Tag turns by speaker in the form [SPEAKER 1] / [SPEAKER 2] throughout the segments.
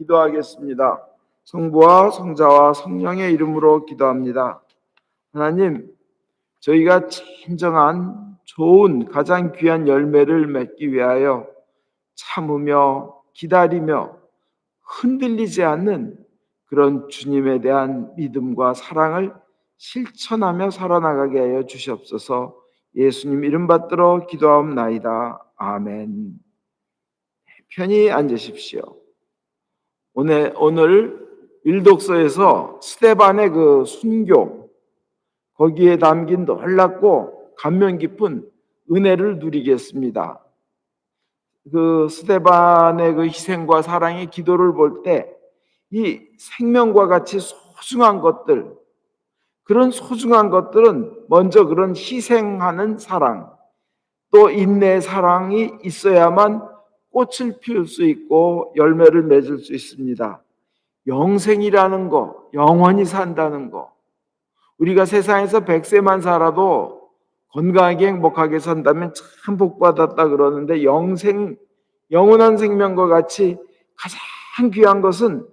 [SPEAKER 1] 기도하겠습니다. 성부와 성자와 성령의 이름으로 기도합니다. 하나님, 저희가 진정한 좋은 가장 귀한 열매를 맺기 위하여 참으며 기다리며 흔들리지 않는 그런 주님에 대한 믿음과 사랑을 실천하며 살아나가게 하여 주시옵소서. 예수님 이름 받들어 기도하옵나이다. 아멘. 편히 앉으십시오. 오늘 일독서에서 스데반의 그 순교, 거기에 담긴 놀랍고 감명 깊은 은혜를 누리겠습니다. 그 스데반의 그 희생과 사랑의 기도를 볼 때 이 생명과 같이 소중한 것들, 그런 소중한 것들은 먼저 그런 희생하는 사랑, 또 인내의 사랑이 있어야만 꽃을 피울 수 있고 열매를 맺을 수 있습니다. 영생이라는 거, 영원히 산다는 거, 우리가 세상에서 100세만 살아도 건강하게 행복하게 산다면 참 복받았다 그러는데 영원한 생명과 같이 가장 귀한 것은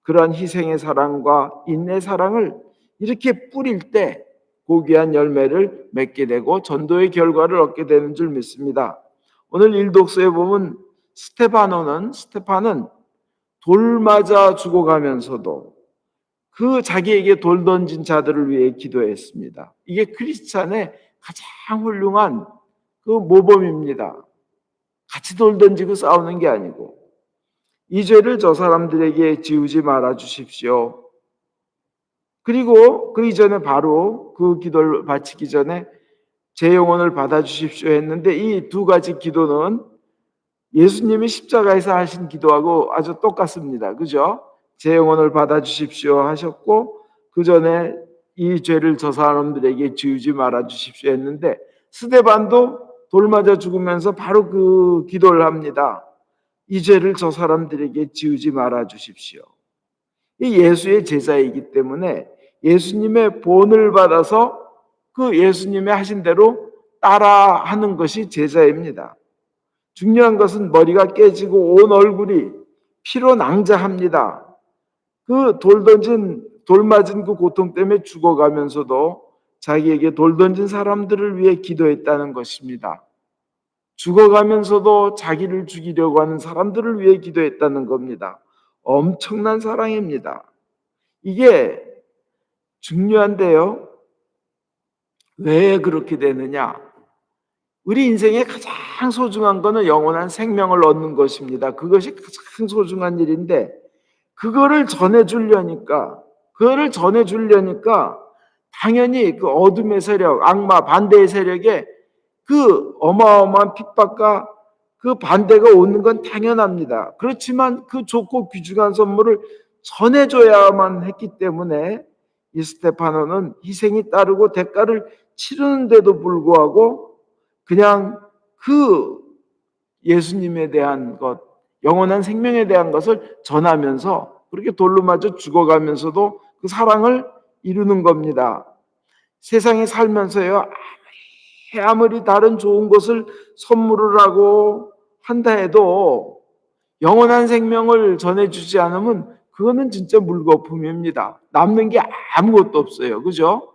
[SPEAKER 1] 그러한 희생의 사랑과 인내의 사랑을 이렇게 뿌릴 때 고귀한 열매를 맺게 되고 전도의 결과를 얻게 되는 줄 믿습니다. 오늘 일독서에 보면 스테판은 돌 맞아 죽어가면서도 그 자기에게 돌 던진 자들을 위해 기도했습니다. 이게 크리스찬의 가장 훌륭한 그 모범입니다. 같이 돌 던지고 싸우는 게 아니고, 이 죄를 저 사람들에게 지우지 말아 주십시오. 그리고 그 이전에 바로 그 기도를 바치기 전에 제 영혼을 받아 주십시오 했는데, 이 두 가지 기도는 예수님이 십자가에서 하신 기도하고 아주 똑같습니다. 그죠? 제 영혼을 받아 주십시오 하셨고, 그 전에 이 죄를 저 사람들에게 지우지 말아 주십시오 했는데, 스데반도 돌 맞아 죽으면서 바로 그 기도를 합니다. 이 죄를 저 사람들에게 지우지 말아 주십시오. 이 예수의 제자이기 때문에 예수님의 본을 받아서 그 예수님의 하신 대로 따라하는 것이 제자입니다. 중요한 것은 머리가 깨지고 온 얼굴이 피로 낭자합니다. 그 돌 맞은 그 고통 때문에 죽어가면서도 자기에게 돌 던진 사람들을 위해 기도했다는 것입니다. 죽어가면서도 자기를 죽이려고 하는 사람들을 위해 기도했다는 겁니다. 엄청난 사랑입니다. 이게 중요한데요. 왜 그렇게 되느냐? 우리 인생의 가장 소중한 것은 영원한 생명을 얻는 것입니다. 그것이 가장 소중한 일인데, 그거를 전해주려니까 당연히 그 어둠의 세력, 악마, 반대의 세력에 그 어마어마한 핍박과 그 반대가 오는 건 당연합니다. 그렇지만 그 좋고 귀중한 선물을 전해줘야만 했기 때문에 이 스테파노는 희생이 따르고 대가를 치르는데도 불구하고 그냥 그 예수님에 대한 것, 영원한 생명에 대한 것을 전하면서 그렇게 돌로 맞아 죽어가면서도 그 사랑을 이루는 겁니다. 세상에 살면서요, 아무리 다른 좋은 것을 선물을 하고 한다 해도 영원한 생명을 전해주지 않으면 그거는 진짜 물거품입니다. 남는 게 아무것도 없어요. 그죠?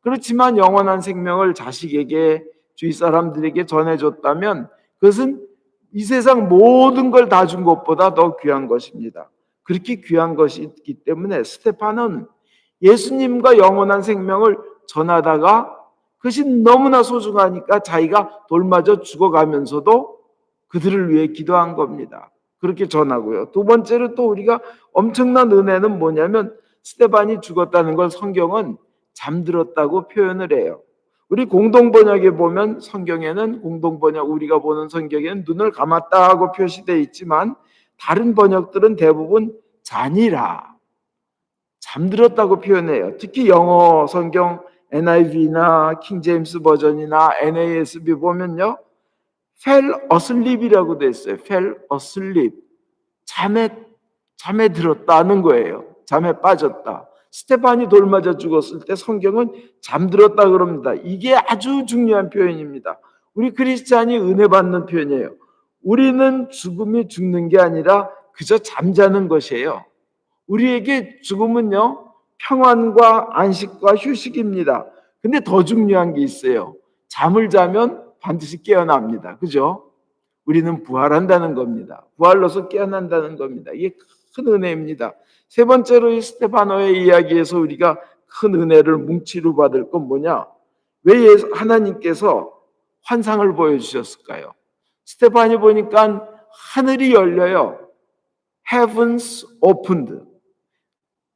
[SPEAKER 1] 그렇지만 영원한 생명을 자식에게, 주위 사람들에게 전해줬다면 그것은 이 세상 모든 걸 다 준 것보다 더 귀한 것입니다. 그렇게 귀한 것이 있기 때문에 스테판은 예수님과 영원한 생명을 전하다가 그것이 너무나 소중하니까 자기가 돌 맞아 죽어가면서도 그들을 위해 기도한 겁니다. 그렇게 전하고요. 두 번째로 또 우리가 엄청난 은혜는 뭐냐면, 스데반이 죽었다는 걸 성경은 잠들었다고 표현을 해요. 우리 공동번역에 보면, 성경에는 공동번역, 우리가 보는 성경에는 눈을 감았다 하고 표시되어 있지만 다른 번역들은 대부분 자니라, 잠들었다고 표현해요. 특히 영어 성경 NIV나 킹제임스 버전이나 NASB 보면요, fell asleep이라고 돼 있어요. fell asleep. 잠에 들었다는 거예요. 잠에 빠졌다. 스테판이 돌 맞아 죽었을 때 성경은 잠들었다 그럽니다. 이게 아주 중요한 표현입니다. 우리 크리스찬이 은혜 받는 표현이에요. 우리는 죽음이 죽는 게 아니라 그저 잠자는 것이에요. 우리에게 죽음은요, 평안과 안식과 휴식입니다. 근데 더 중요한 게 있어요. 잠을 자면 반드시 깨어납니다. 그죠? 우리는 부활한다는 겁니다. 부활로서 깨어난다는 겁니다. 이게 큰 은혜입니다. 세 번째로 이 스테파노의 이야기에서 우리가 큰 은혜를 뭉치로 받을 건 뭐냐? 왜 하나님께서 환상을 보여주셨을까요? 스테판이 보니까 하늘이 열려요. Heavens opened.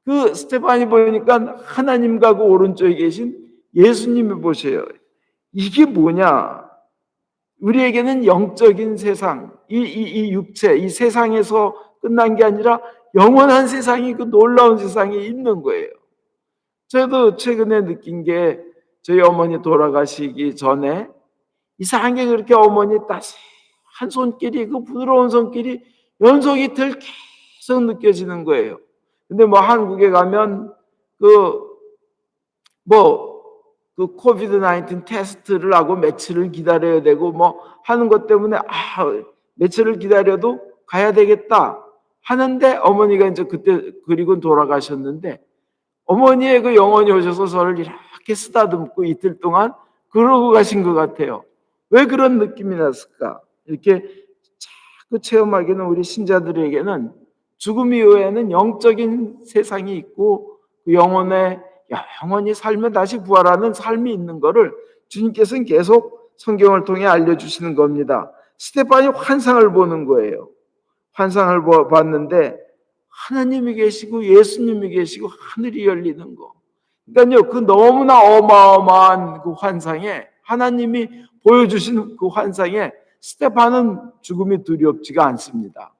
[SPEAKER 1] 그 스테판이 보니까 하나님과 그 오른쪽에 계신 예수님을 보세요. 이게 뭐냐? 우리에게는 영적인 세상, 이 육체, 이 세상에서 끝난 게 아니라 영원한 세상이, 그 놀라운 세상에 있는 거예요. 저도 최근에 느낀 게, 저희 어머니 돌아가시기 전에 이상하게 그렇게 어머니 따스한 손길이, 그 부드러운 손길이 연속 이틀 계속 느껴지는 거예요. 근데 뭐 한국에 가면 그 코비드 19 테스트를 하고 며칠을 기다려야 되고 뭐 하는 것 때문에 며칠을 기다려도 가야 되겠다 하는데, 어머니가 이제 그때 그리고 돌아가셨는데, 어머니의 그 영혼이 오셔서 저를 이렇게 쓰다듬고 이틀 동안 그러고 가신 것 같아요. 왜 그런 느낌이 났을까? 이렇게 자꾸 체험하기는, 우리 신자들에게는 죽음 이후에는 영적인 세상이 있고, 그 영원히 살면 다시 부활하는 삶이 있는 것을 주님께서는 계속 성경을 통해 알려주시는 겁니다. 스테판이 환상을 보는 거예요. 환상을 봤는데 하나님이 계시고 예수님이 계시고 하늘이 열리는 거. 그러니까요, 그 너무나 어마어마한 그 환상에, 하나님이 보여주신 그 환상에 스테판은 죽음이 두렵지가 않습니다.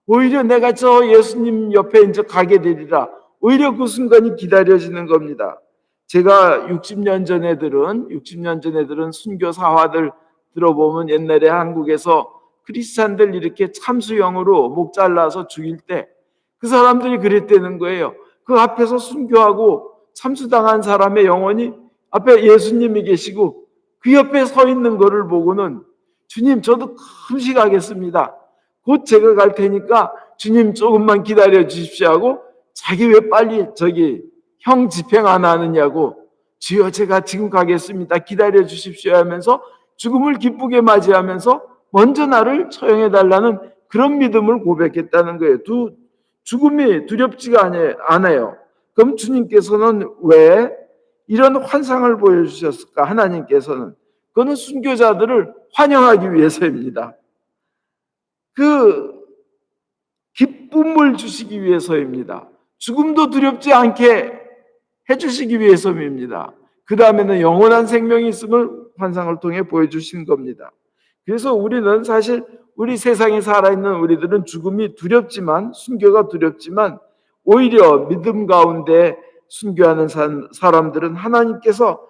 [SPEAKER 1] 오히려 내가 저 예수님 옆에 이제 가게 되리라, 오히려 그 순간이 기다려지는 겁니다. 제가 60년 전에 들은 순교 사화들 들어보면, 옛날에 한국에서 크리스찬들 이렇게 참수형으로 목 잘라서 죽일 때 그 사람들이 그랬다는 거예요. 그 앞에서 순교하고 참수당한 사람의 영혼이 앞에 예수님이 계시고 그 옆에 서 있는 거를 보고는, 주님 저도 금식하겠습니다, 곧 제가 갈 테니까 주님 조금만 기다려 주십시오 하고, 자기 왜 빨리 형 집행 안 하느냐고, 주여 제가 지금 가겠습니다, 기다려 주십시오 하면서 죽음을 기쁘게 맞이하면서 먼저 나를 처형해 달라는 그런 믿음을 고백했다는 거예요. 죽음이 두렵지가 않아요. 그럼 주님께서는 왜 이런 환상을 보여주셨을까? 하나님께서는 그거는 순교자들을 환영하기 위해서입니다. 그 기쁨을 주시기 위해서입니다. 죽음도 두렵지 않게 해주시기 위해서입니다. 그 다음에는 영원한 생명이 있음을 환상을 통해 보여주신 겁니다. 그래서 우리는 사실, 우리 세상에 살아있는 우리들은 죽음이 두렵지만, 순교가 두렵지만, 오히려 믿음 가운데 순교하는 사람들은 하나님께서 더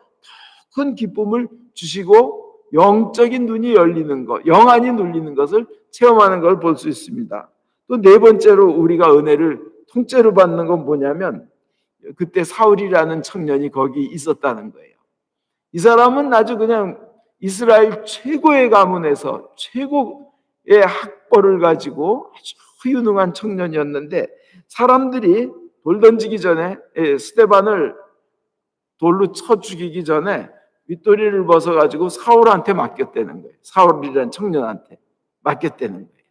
[SPEAKER 1] 큰 기쁨을 주시고 영적인 눈이 열리는 것, 영안이 눌리는 것을 체험하는 걸 볼 수 있습니다. 또 네 번째로 우리가 은혜를 통째로 받는 건 뭐냐면, 그때 사울이라는 청년이 거기 있었다는 거예요. 이 사람은 아주 그냥 이스라엘 최고의 가문에서 최고의 학벌을 가지고 아주 유능한 청년이었는데, 사람들이 돌 던지기 전에, 스데반을 돌로 쳐 죽이기 전에 윗도리를 벗어가지고 사울한테 맡겼다는 거예요. 사울이라는 청년한테 맡겼다는 거예요.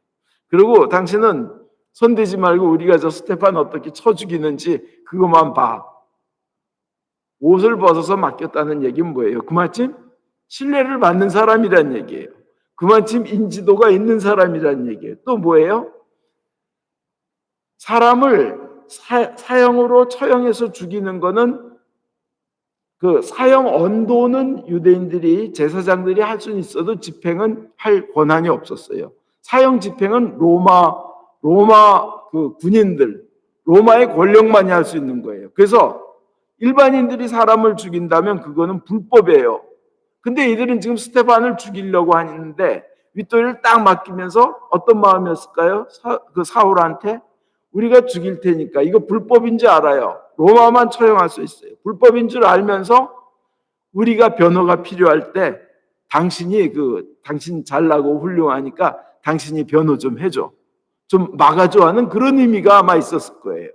[SPEAKER 1] 그리고 당신은 손대지 말고 우리가 저 스테판 어떻게 쳐 죽이는지 그것만 봐. 옷을 벗어서 맡겼다는 얘기는 뭐예요? 그마침 신뢰를 받는 사람이란 얘기예요. 그마침 인지도가 있는 사람이란 얘기예요. 또 뭐예요? 사람을 사형으로 처형해서 죽이는 거는, 그 사형 언도는 유대인들이, 제사장들이 할 수는 있어도 집행은 할 권한이 없었어요. 사형 집행은 로마 그 군인들, 로마의 권력만이 할 수 있는 거예요. 그래서 일반인들이 사람을 죽인다면 그거는 불법이에요. 근데 이들은 지금 스테반을 죽이려고 하는데 윗도리를 딱 맡기면서 어떤 마음이었을까요? 그 사울한테 우리가 죽일 테니까 이거 불법인 줄 알아요. 로마만 처형할 수 있어요. 불법인 줄 알면서 우리가 변호가 필요할 때 당신 잘나고 훌륭하니까 당신이 변호 좀 해줘. 좀 막아줘 하는 그런 의미가 아마 있었을 거예요.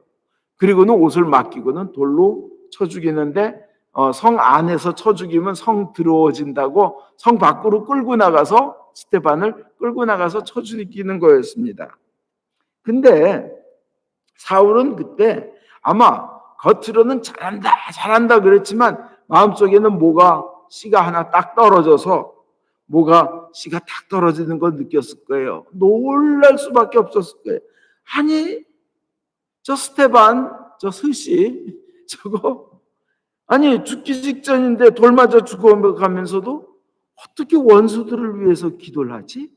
[SPEAKER 1] 그리고는 옷을 맡기고는 돌로 쳐 죽이는데 성 안에서 쳐 죽이면 성 들어워진다고 성 밖으로 끌고 나가서 스테반을 끌고 나가서 쳐 죽이는 거였습니다. 근데 사울은 그때 아마 겉으로는 잘한다 그랬지만 마음속에는 씨가 하나 딱 떨어져서 씨가 딱 떨어지는 걸 느꼈을 거예요. 놀랄 수밖에 없었을 거예요. 아니 저 스테반 저 스시 저거 아니 죽기 직전인데 돌 맞아 죽어가면서도 어떻게 원수들을 위해서 기도를 하지?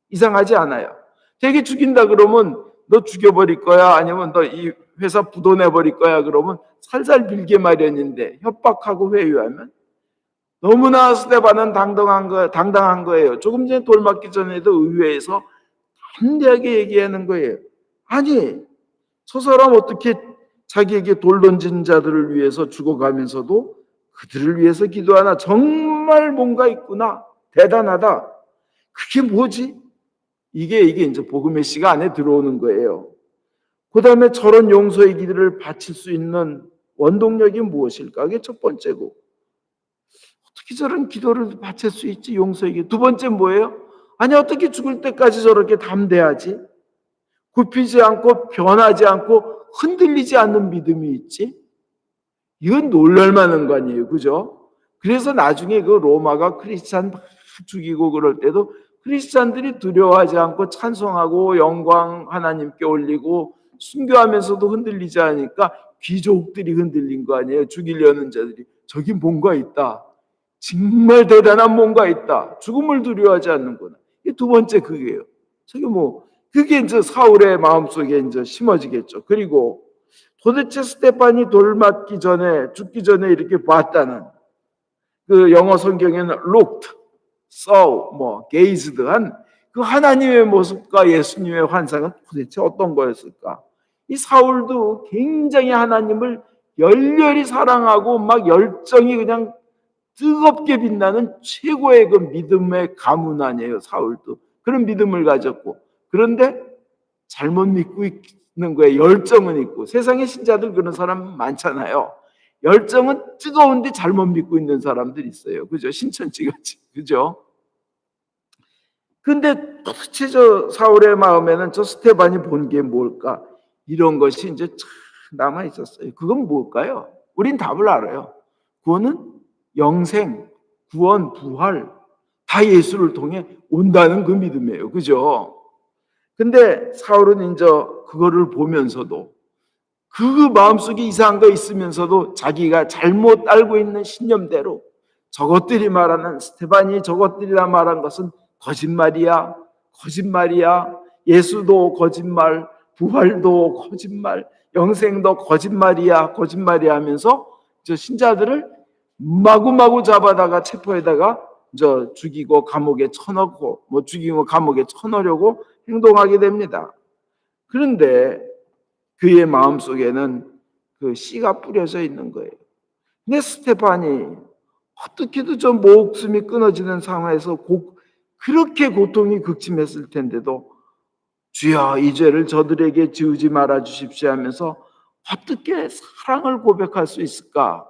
[SPEAKER 1] 이상하지 않아요. 되게 죽인다 그러면 너 죽여버릴 거야 아니면 너 이 회사 부도내버릴 거야 그러면 살살 빌게 마련인데 협박하고 회유하면 너무나 스테반은 당당한 거예요. 조금 전에 돌 맞기 전에도 의회에서 담대하게 얘기하는 거예요. 아니 저 사람 어떻게 자기에게 돌 던진 자들을 위해서 죽어가면서도 그들을 위해서 기도하나? 정말 뭔가 있구나. 대단하다. 그게 뭐지? 이게 이제 복음의 씨가 안에 들어오는 거예요. 그 다음에 저런 용서의 기도를 바칠 수 있는 원동력이 무엇일까? 그게 첫 번째고. 어떻게 저런 기도를 바칠 수 있지? 용서의 기도. 두 번째 뭐예요? 아니 어떻게 죽을 때까지 저렇게 담대하지? 굽히지 않고 변하지 않고 흔들리지 않는 믿음이 있지? 이건 놀랄만한 거 아니에요. 그죠? 그래서 나중에 그 로마가 크리스찬 죽이고 그럴 때도 크리스찬들이 두려워하지 않고 찬송하고 영광 하나님께 올리고 순교하면서도 흔들리지 않으니까 귀족들이 흔들린 거 아니에요. 죽이려는 자들이. 저기 뭔가 있다. 정말 대단한 뭔가 있다. 죽음을 두려워하지 않는구나. 이 두 번째 그게요. 그게 이제 사울의 마음속에 이제 심어지겠죠. 그리고 도대체 스테반이 돌 맞기 전에, 죽기 전에 이렇게 봤다는 그 영어 성경에는 looked, saw, gazed 한 그 하나님의 모습과 예수님의 환상은 도대체 어떤 거였을까? 이 사울도 굉장히 하나님을 열렬히 사랑하고 막 열정이 그냥 뜨겁게 빛나는 최고의 그 믿음의 가문 아니에요. 사울도 그런 믿음을 가졌고, 그런데 잘못 믿고 있는 거예요. 열정은 있고. 세상에 신자들 그런 사람 많잖아요. 열정은 뜨거운데 잘못 믿고 있는 사람들 있어요. 그죠? 신천지 같이. 그죠? 근데 도대체 저 사울의 마음에는 저 스테반이 본 게 뭘까? 이런 것이 이제 참 남아 있었어요. 그건 뭘까요? 우린 답을 알아요. 구원은 영생, 구원, 부활 다 예수를 통해 온다는 그 믿음이에요. 그죠? 근데 사울은 이제 그거를 보면서도 그 마음속에 이상한 거 있으면서도 자기가 잘못 알고 있는 신념대로 저것들이 말하는 스테반이 저것들이라 말한 것은 거짓말이야. 예수도 거짓말, 부활도 거짓말, 영생도 거짓말이야 하면서 저 신자들을 마구마구 잡아다가 체포해다가 죽이고 감옥에 쳐넣고 죽이고 감옥에 쳐넣으려고 행동하게 됩니다. 그런데 그의 마음속에는 그 씨가 뿌려져 있는 거예요. 근데 스테반이 어떻게도 좀 목숨이 끊어지는 상황에서 그렇게 고통이 극심했을 텐데도 주여 이 죄를 저들에게 지우지 말아 주십시오 하면서 어떻게 사랑을 고백할 수 있을까?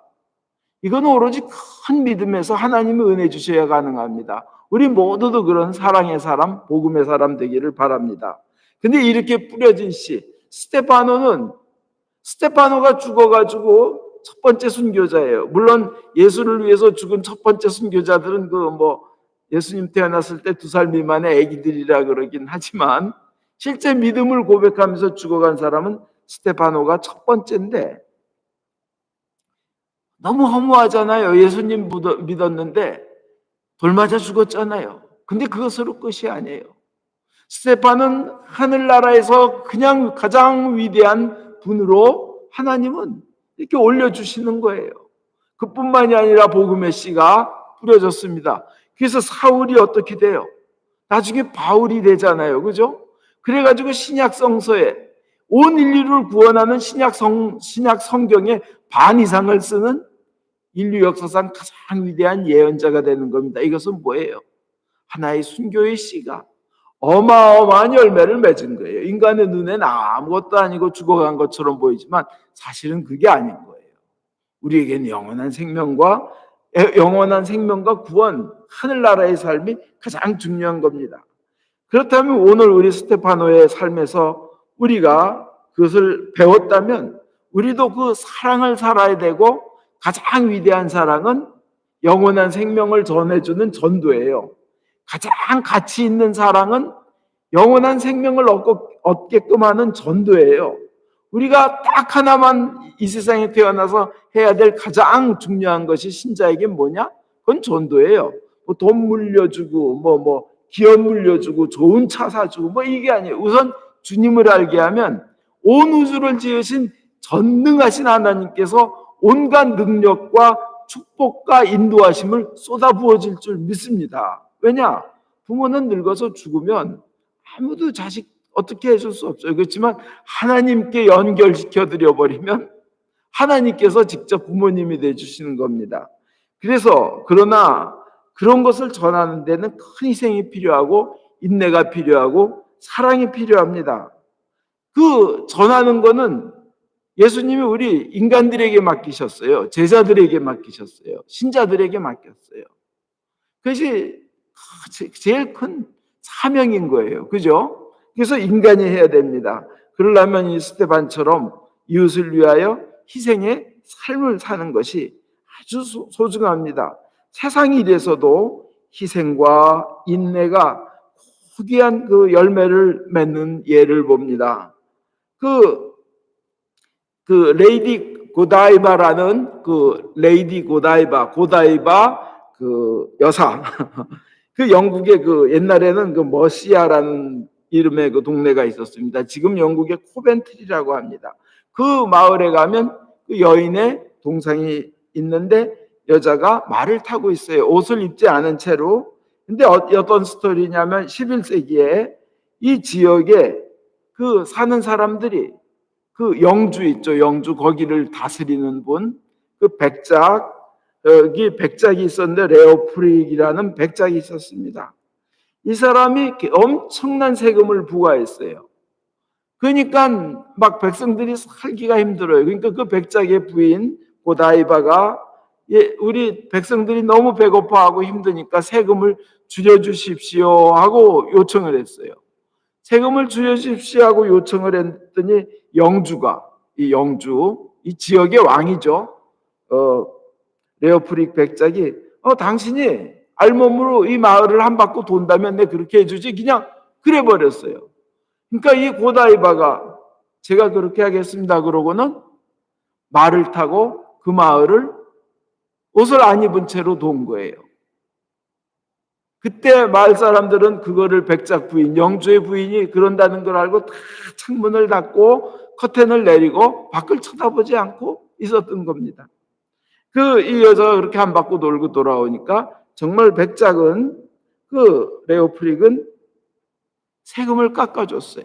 [SPEAKER 1] 이건 오로지 큰 믿음에서 하나님의 은혜 주셔야 가능합니다. 우리 모두도 그런 사랑의 사람, 복음의 사람 되기를 바랍니다. 근데 이렇게 뿌려진 씨, 스테파노가 죽어가지고 첫 번째 순교자예요. 물론 예수를 위해서 죽은 첫 번째 순교자들은 예수님 태어났을 때 2살 미만의 아기들이라 그러긴 하지만 실제 믿음을 고백하면서 죽어간 사람은 스테파노가 첫 번째인데 너무 허무하잖아요. 예수님 믿었는데 돌 맞아 죽었잖아요. 근데 그것으로 끝이 아니에요. 스테반은 하늘나라에서 그냥 가장 위대한 분으로 하나님은 이렇게 올려주시는 거예요. 그뿐만이 아니라 복음의 씨가 뿌려졌습니다. 그래서 사울이 어떻게 돼요? 나중에 바울이 되잖아요. 그죠? 그래가지고 신약 성서에 온 인류를 구원하는 신약 성경의 반 이상을 쓰는 인류 역사상 가장 위대한 예언자가 되는 겁니다. 이것은 뭐예요? 하나의 순교의 씨가 어마어마한 열매를 맺은 거예요. 인간의 눈에는 아무것도 아니고 죽어간 것처럼 보이지만 사실은 그게 아닌 거예요. 우리에게는 영원한 생명과 구원, 하늘나라의 삶이 가장 중요한 겁니다. 그렇다면 오늘 우리 스테파노의 삶에서 우리가 그것을 배웠다면 우리도 그 사랑을 살아야 되고, 가장 위대한 사랑은 영원한 생명을 전해주는 전도예요. 가장 가치 있는 사랑은 영원한 생명을 얻게끔 하는 전도예요. 우리가 딱 하나만 이 세상에 태어나서 해야 될 가장 중요한 것이 신자에게 뭐냐? 그건 전도예요. 뭐 돈 물려주고 기업 물려주고 좋은 차 사주고 이게 아니에요. 우선 주님을 알게 하면 온 우주를 지으신 전능하신 하나님께서 온갖 능력과 축복과 인도하심을 쏟아부어질 줄 믿습니다. 왜냐? 부모는 늙어서 죽으면 아무도 자식 어떻게 해줄 수 없어요. 그렇지만 하나님께 연결시켜 드려버리면 하나님께서 직접 부모님이 되주시는 겁니다. 그러나 그런 것을 전하는 데는 큰 희생이 필요하고 인내가 필요하고 사랑이 필요합니다. 그 전하는 거는 예수님이 우리 인간들에게 맡기셨어요. 제자들에게 맡기셨어요. 신자들에게 맡겼어요. 그것이 제일 큰 사명인 거예요. 그죠? 그래서 인간이 해야 됩니다. 그러려면 이 스테반처럼 이웃을 위하여 희생의 삶을 사는 것이 아주 소중합니다. 세상 일에서도 희생과 인내가 고귀한 그 열매를 맺는 예를 봅니다. 그 레이디 고다이바라는 레이디 고다이바 그 여사 그 영국의 옛날에는 머시아라는 이름의 그 동네가 있었습니다. 지금 영국의 코벤트리라고 합니다. 그 마을에 가면 그 여인의 동상이 있는데 여자가 말을 타고 있어요. 옷을 입지 않은 채로. 근데 어떤 스토리냐면 11세기에 이 지역에 사는 사람들이 영주 있죠. 영주 거기를 다스리는 분. 여기 백작이 있었는데 레오프릭이라는 백작이 있었습니다. 이 사람이 엄청난 세금을 부과했어요. 그러니까 막 백성들이 살기가 힘들어요. 그러니까 그 백작의 부인 고다이바가 우리 백성들이 너무 배고파하고 힘드니까 세금을 줄여주십시오 하고 요청을 했어요. 세금을 줄여주십시오 하고 요청을 했더니 이 지역의 왕이죠. 레오프릭 백작이 당신이 알몸으로 이 마을을 한 바퀴 돈다면 내 그렇게 해주지, 그냥 그래 버렸어요. 그러니까 이 고다이바가 제가 그렇게 하겠습니다 그러고는 말을 타고 그 마을을 옷을 안 입은 채로 돈 거예요. 그때 마을 사람들은 그거를 백작 부인, 영주의 부인이 그런다는 걸 알고 다 창문을 닫고 커튼을 내리고 밖을 쳐다보지 않고 있었던 겁니다. 이 여자가 그렇게 한 바퀴 돌고 돌아오니까 정말 백작은 레오프릭은 세금을 깎아줬어요.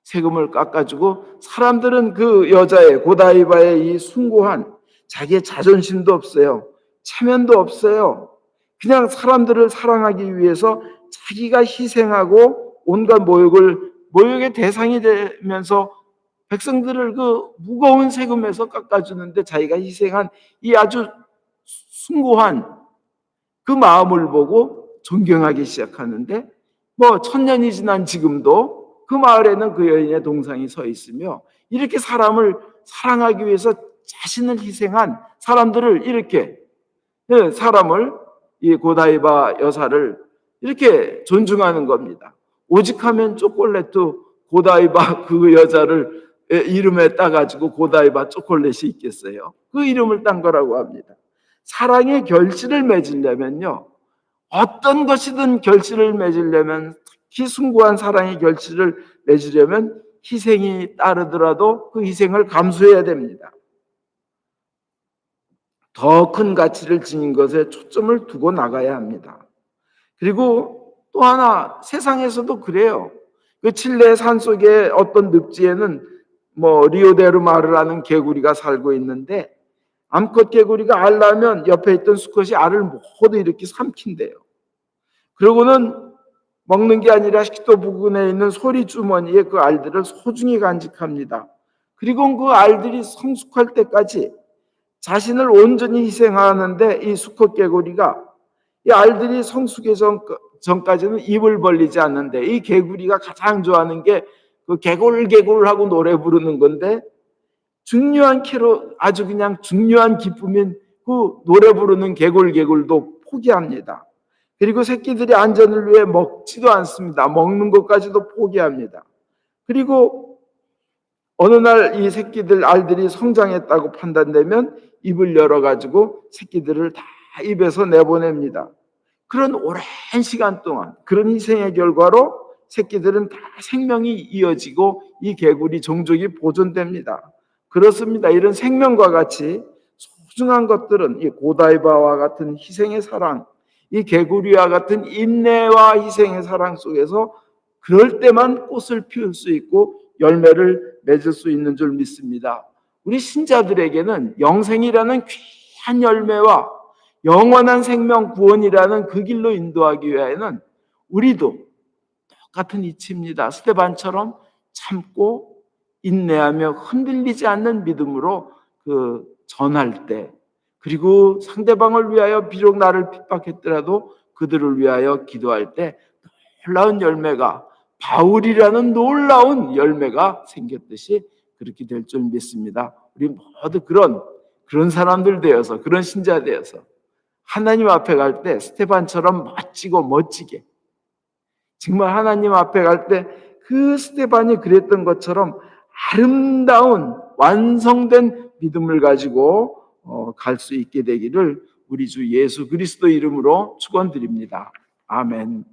[SPEAKER 1] 세금을 깎아주고 사람들은 그 여자의 고다이바의 이 숭고한 자기의 자존심도 없어요. 체면도 없어요. 그냥 사람들을 사랑하기 위해서 자기가 희생하고 온갖 모욕의 대상이 되면서 백성들을 무거운 세금에서 깎아주는데 자기가 희생한 이 아주 숭고한 그 마음을 보고 존경하기 시작하는데 1000년이 지난 지금도 그 마을에는 그 여인의 동상이 서 있으며 이렇게 사람을 사랑하기 위해서 자신을 희생한 사람들을 이 고다이바 여사를 이렇게 존중하는 겁니다. 오직하면 초콜릿도 고다이바 그 여자를 이름에 따가지고 고다이바 초콜릿이 있겠어요? 그 이름을 딴 거라고 합니다. 사랑의 결실을 맺으려면요, 어떤 것이든 결실을 맺으려면, 특히 숭고한 사랑의 결실을 맺으려면 희생이 따르더라도 그 희생을 감수해야 됩니다. 더 큰 가치를 지닌 것에 초점을 두고 나가야 합니다. 그리고 또 하나, 세상에서도 그래요. 칠레 산속의 어떤 늪지에는 리오데르마르라는 개구리가 살고 있는데 암컷 개구리가 알 낳으면 옆에 있던 수컷이 알을 모두 이렇게 삼킨대요. 그러고는 먹는 게 아니라 식도 부근에 있는 소리 주머니에 그 알들을 소중히 간직합니다. 그리고 그 알들이 성숙할 때까지 자신을 온전히 희생하는데 이 수컷 개구리가 이 알들이 성숙의 전까지는 입을 벌리지 않는데 이 개구리가 가장 좋아하는 게 그 개굴개굴하고 노래 부르는 건데 중요한 캐로 아주 그냥 중요한 기쁨인 그 노래 부르는 개굴개굴도 포기합니다. 그리고 새끼들이 안전을 위해 먹지도 않습니다. 먹는 것까지도 포기합니다. 그리고 어느 날 이 새끼들 알들이 성장했다고 판단되면 입을 열어가지고 새끼들을 다 입에서 내보냅니다. 그런 오랜 시간 동안 그런 희생의 결과로 새끼들은 다 생명이 이어지고 이 개구리 종족이 보존됩니다. 그렇습니다. 이런 생명과 같이 소중한 것들은 이 고다이바와 같은 희생의 사랑, 이 개구리와 같은 인내와 희생의 사랑 속에서 그럴 때만 꽃을 피울 수 있고 열매를 맺을 수 있는 줄 믿습니다. 우리 신자들에게는 영생이라는 귀한 열매와 영원한 생명 구원이라는 그 길로 인도하기 위해서는 우리도 똑같은 이치입니다. 스데반처럼 참고 인내하며 흔들리지 않는 믿음으로 전할 때, 그리고 상대방을 위하여 비록 나를 핍박했더라도 그들을 위하여 기도할 때 놀라운 열매가, 바울이라는 놀라운 열매가 생겼듯이 그렇게 될 줄 믿습니다. 우리 모두 그런 사람들 되어서, 그런 신자 되어서 하나님 앞에 갈 때 스데반처럼 멋지고 멋지게, 정말 하나님 앞에 갈 때 그 스데반이 그랬던 것처럼 아름다운 완성된 믿음을 가지고 갈 수 있게 되기를 우리 주 예수 그리스도 이름으로 축원드립니다. 아멘.